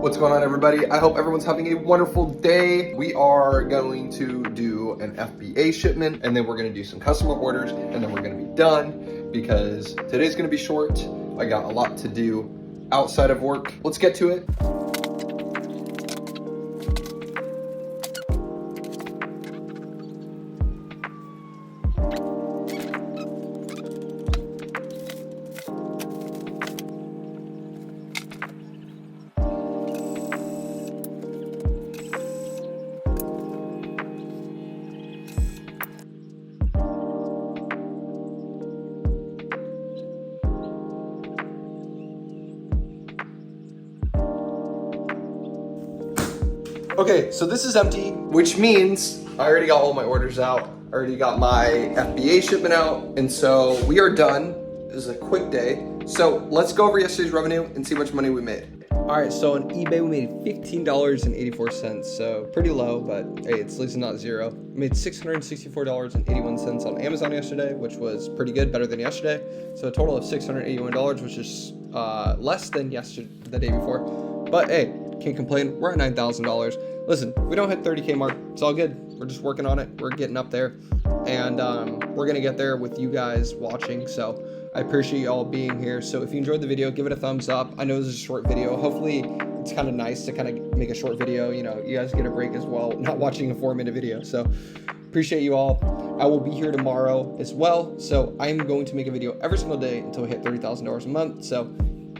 What's going on, everybody? I hope everyone's having a wonderful day. We are going to do an FBA shipment, and then we're going to do some customer orders, and then we're going to be done because today's going to be short. I got a lot to do outside of work. Let's get to it. Okay, so this is empty, which means I already got all my orders out. I already got my FBA shipment out, and so we are done. This is a quick day. So let's go over yesterday's revenue and see how much money we made. All right, so on eBay, we made $15.84, so pretty low, but hey, it's at least not zero. We made $664.81 on Amazon yesterday, which was pretty good, better than yesterday. So a total of $681, which is less than the day before. But hey, can't complain. We're at $9,000. Listen, we don't hit 30K mark. It's all good. We're just working on it. We're getting up there, and we're gonna get there with you guys watching. So I appreciate you all being here. So if you enjoyed the video, give it a thumbs up. I know this is a short video. Hopefully it's kind of nice to kind of make a short video. You know, you guys get a break as well, not watching a 4-minute video. So appreciate you all. I will be here tomorrow as well. So I'm going to make a video every single day until we hit $30,000 a month. So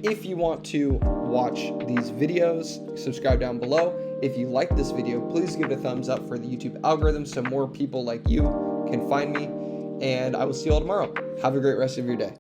if you want to watch these videos, subscribe down below. If you like this video, please give it a thumbs up for the YouTube algorithm so more people like you can find me. And I will see you all tomorrow. Have a great rest of your day.